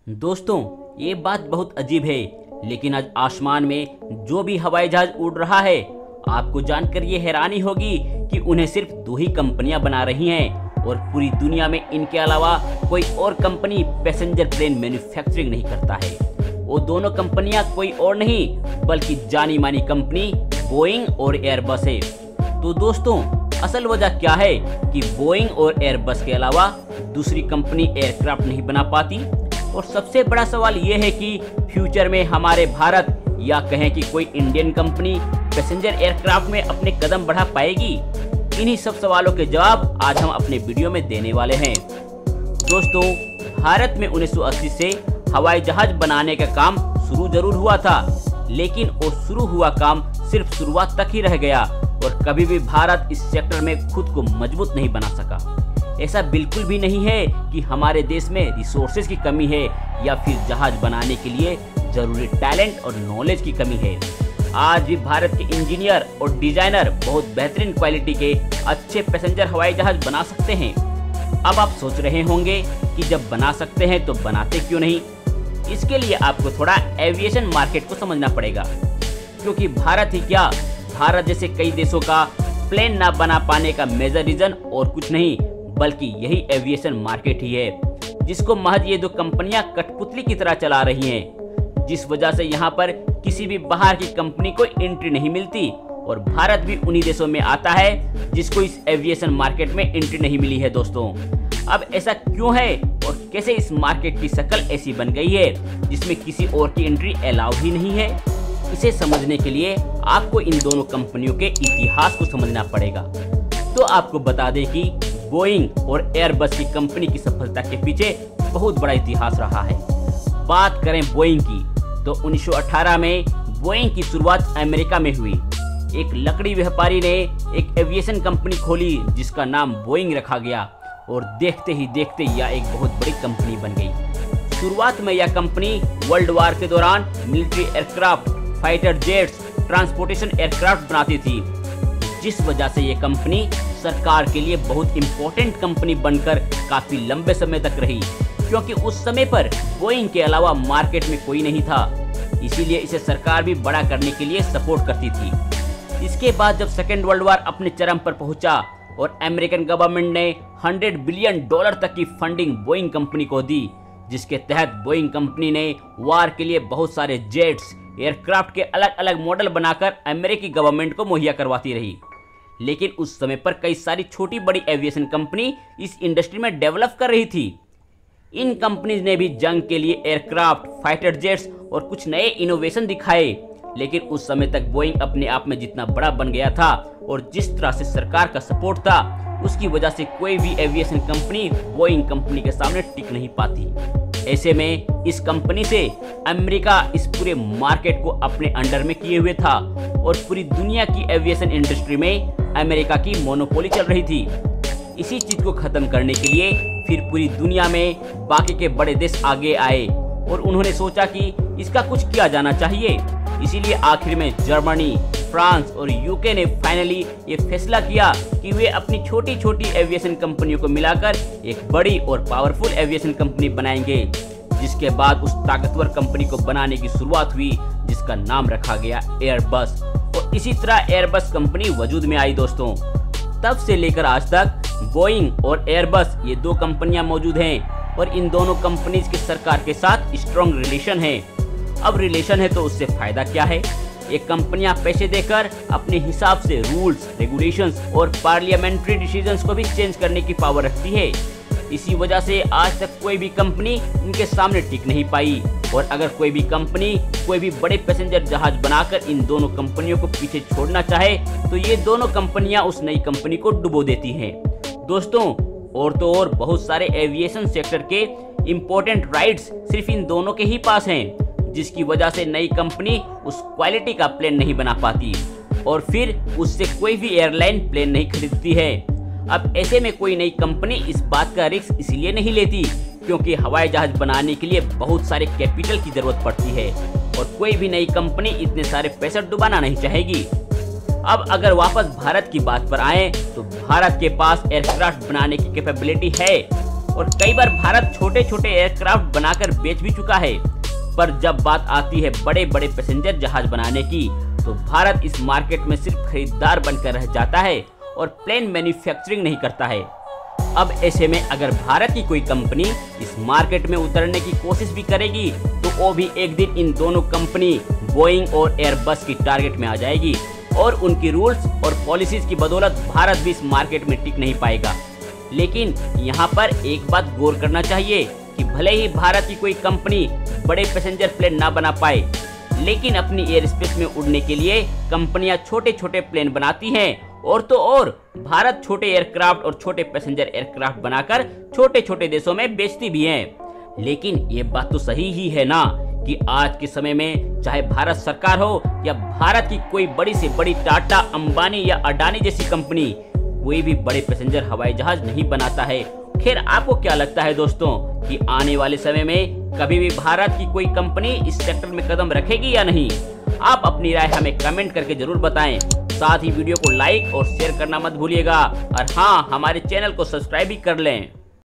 दोस्तों, ये बात बहुत अजीब है, लेकिन आज आसमान में जो भी हवाई जहाज उड़ रहा है, आपको जानकर ये हैरानी होगी कि उन्हें सिर्फ दो ही कंपनियां बना रही हैं और पूरी दुनिया में इनके अलावा कोई और कंपनी पैसेंजर प्लेन मैन्युफैक्चरिंग नहीं करता है। वो दोनों कंपनियां कोई और नहीं बल्कि जानी मानी कंपनी बोइंग और एयरबस है। तो दोस्तों, असल वजह क्या है कि बोइंग और एयरबस के अलावा दूसरी कंपनी एयरक्राफ्ट नहीं बना पाती? और सबसे बड़ा सवाल यह है कि फ्यूचर में हमारे भारत या कहें कि कोई इंडियन कंपनी पैसेंजर एयरक्राफ्ट में अपने कदम बढ़ा पाएगी? इन्हीं सब सवालों के जवाब आज हम अपने वीडियो में देने वाले हैं। दोस्तों, भारत में 1980 से हवाई जहाज बनाने का काम शुरू जरूर हुआ था, लेकिन वो शुरू हुआ काम सिर्फ शुरुआत तक ही रह गया और कभी भी भारत इस सेक्टर में खुद को मजबूत नहीं बना सका। ऐसा बिल्कुल भी नहीं है कि हमारे देश में रिसोर्सेज की कमी है या फिर जहाज बनाने के लिए जरूरी टैलेंट और नॉलेज की कमी है। आज भी भारत के इंजीनियर और डिजाइनर बहुत बेहतरीन क्वालिटी के अच्छे पैसेंजर हवाई जहाज बना सकते हैं। अब आप सोच रहे होंगे कि जब बना सकते हैं तो बनाते क्यों नहीं? इसके लिए आपको थोड़ा एविएशन मार्केट को समझना पड़ेगा, क्योंकि भारत ही क्या, भारत जैसे कई देशों का प्लेन ना बना पाने का मेजर रीजन और कुछ नहीं बल्कि यही एविएशन मार्केट ही है, जिसको महज ये दो कंपनियां कठपुतली की तरह चला रही हैं, जिस वजह से यहाँ पर किसी भी बाहर की कंपनी को एंट्री नहीं मिलती और भारत भी उन्हीं देशों में आता है जिसको इस एविएशन मार्केट में एंट्री नहीं मिली है। दोस्तों, अब ऐसा क्यों है और कैसे इस मार्केट की शक्ल ऐसी बन गई है जिसमें किसी और की एंट्री अलाउ ही नहीं है? इसे समझने के लिए आपको इन दोनों कंपनियों के इतिहास को समझना पड़ेगा। तो आपको बता दें कि बोइंग और एयरबस की कंपनी की सफलता के पीछे बहुत बड़ा इतिहास रहा है। बात करें बोइंग की, तो 1918 में बोइंग की शुरुआत अमेरिका में हुई। एक लकड़ी व्यापारी ने एक एविएशन कंपनी खोली जिसका नाम बोइंग रखा गया और देखते ही देखते यह एक बहुत बड़ी कंपनी बन गई। शुरुआत में यह कंपनी वर्ल्ड वार के दौरान military aircraft, fighter jets, transportation aircraft बनाती थी, जिस वजह से यह कंपनी सरकार के लिए बहुत इंपॉर्टेंट कंपनी बनकर काफी लंबे समय तक रही, क्योंकि उस समय पर बोइंग के अलावा मार्केट में कोई नहीं था। इसीलिए इसे सरकार भी बड़ा करने के लिए सपोर्ट करती थी। इसके बाद जब सेकेंड वर्ल्ड वार अपने चरम पर पहुंचा और अमेरिकन गवर्नमेंट ने $100 बिलियन तक की फंडिंग बोइंग कंपनी को दी, जिसके तहत बोइंग कंपनी ने वार के लिए बहुत सारे जेट्स, एयरक्राफ्ट के अलग अलग मॉडल बनाकर अमेरिकी गवर्नमेंट को मुहैया करवाती रही। लेकिन उस समय पर कई सारी छोटी बड़ी एविएशन कंपनी इस इंडस्ट्री में डेवलप कर रही थी। इन कंपनीज ने भी जंग के लिए एयरक्राफ्ट, फाइटर जेट्स और कुछ नए इनोवेशन दिखाए, लेकिन उस समय तक बोइंग अपने आप में जितना बड़ा बन गया था और जिस तरह से सरकार का सपोर्ट था, उसकी वजह से कोई भी एविएशन कंपनी बोइंग कंपनी के सामने टिक नहीं पाती। ऐसे में इस कंपनी से अमेरिका इस पूरे मार्केट को अपने अंडर में किए हुए था और पूरी दुनिया की एविएशन इंडस्ट्री में अमेरिका की मोनोपोली चल रही थी। इसी चीज को खत्म करने के लिए फिर पूरी दुनिया में बाकी के बड़े देश आगे आए और उन्होंने सोचा कि इसका कुछ किया जाना चाहिए। इसीलिए आखिर में जर्मनी, फ्रांस और यूके ने फाइनली ये फैसला किया कि वे अपनी छोटी छोटी एविएशन कंपनियों को मिलाकर एक बड़ी और पावरफुल एविएशन कंपनी बनाएंगे, जिसके बाद उस ताकतवर कंपनी को बनाने की शुरुआत हुई जिसका नाम रखा गया एयरबस। और इसी तरह एयरबस कंपनी वजूद में आई। दोस्तों, तब से लेकर आज तक बोइंग और एयरबस ये दो कंपनियां मौजूद हैं और इन दोनों कंपनीज के सरकार के साथ स्ट्रॉन्ग रिलेशन है। अब रिलेशन है तो उससे फायदा क्या है? ये कंपनियां पैसे देकर अपने हिसाब से रूल्स, रेगुलेशंस और पार्लियामेंट्री डिसीजंस को भी चेंज करने की पावर रखती है। इसी वजह से आज तक कोई भी कंपनी इनके सामने टिक नहीं पाई और अगर कोई भी कंपनी कोई भी बड़े पैसेंजर जहाज बनाकर इन दोनों कंपनियों को पीछे छोड़ना चाहे तो ये दोनों कंपनियां उस नई कंपनी को डुबो देती हैं। दोस्तों, और तो और बहुत सारे एविएशन सेक्टर के इम्पोर्टेंट राइट्स सिर्फ इन दोनों के ही पास हैं, जिसकी वजह से नई कंपनी उस क्वालिटी का प्लेन नहीं बना पाती और फिर उससे कोई भी एयरलाइन प्लेन नहीं खरीदती है। अब ऐसे में कोई नई कंपनी इस बात का रिस्क इसलिए नहीं लेती क्योंकि हवाई जहाज बनाने के लिए बहुत सारे कैपिटल की जरूरत पड़ती है और कोई भी नई कंपनी इतने सारे पैसे डुबाना नहीं चाहेगी। अब अगर वापस भारत की बात पर आए तो भारत के पास एयरक्राफ्ट बनाने की कैपेबिलिटी है और कई बार भारत छोटे छोटे एयरक्राफ्ट बनाकर बेच भी चुका है। पर जब बात आती है बड़े बड़े पैसेंजर जहाज बनाने की, तो भारत इस मार्केट में सिर्फ खरीदार बनकर रह जाता है और प्लेन मैन्युफैक्चरिंग नहीं करता है। अब ऐसे में अगर भारत की कोई कंपनी इस मार्केट में उतरने की कोशिश भी करेगी, तो वो भी एक दिन इन दोनों कंपनी बोइंग और एयरबस की टारगेट में आ जाएगी और उनकी रूल्स और पॉलिसीज की बदौलत भारत भी इस मार्केट में टिक नहीं पाएगा। लेकिन यहाँ पर एक बात गौर करना चाहिए कि भले ही भारत की कोई कंपनी बड़े पैसेंजर प्लेन ना बना पाए, लेकिन अपनी एयर स्पेस में उड़ने के लिए कंपनियां छोटे छोटे प्लेन बनाती हैं, और तो और भारत छोटे एयरक्राफ्ट और छोटे पैसेंजर एयरक्राफ्ट बनाकर छोटे छोटे देशों में बेचती भी हैं। लेकिन ये बात तो सही ही है ना कि आज के समय में चाहे भारत सरकार हो या भारत की कोई बड़ी से बड़ी टाटा, अंबानी या अडानी जैसी कंपनी, कोई भी बड़े पैसेंजर हवाई जहाज नहीं बनाता है। खैर, आपको क्या लगता है दोस्तों कि आने वाले समय में कभी भी भारत की कोई कंपनी इस सेक्टर में कदम रखेगी या नहीं? आप अपनी राय हमें कमेंट करके जरूर बताएं। साथ ही वीडियो को लाइक और शेयर करना मत भूलिएगा, और हाँ, हमारे चैनल को सब्सक्राइब भी कर लें।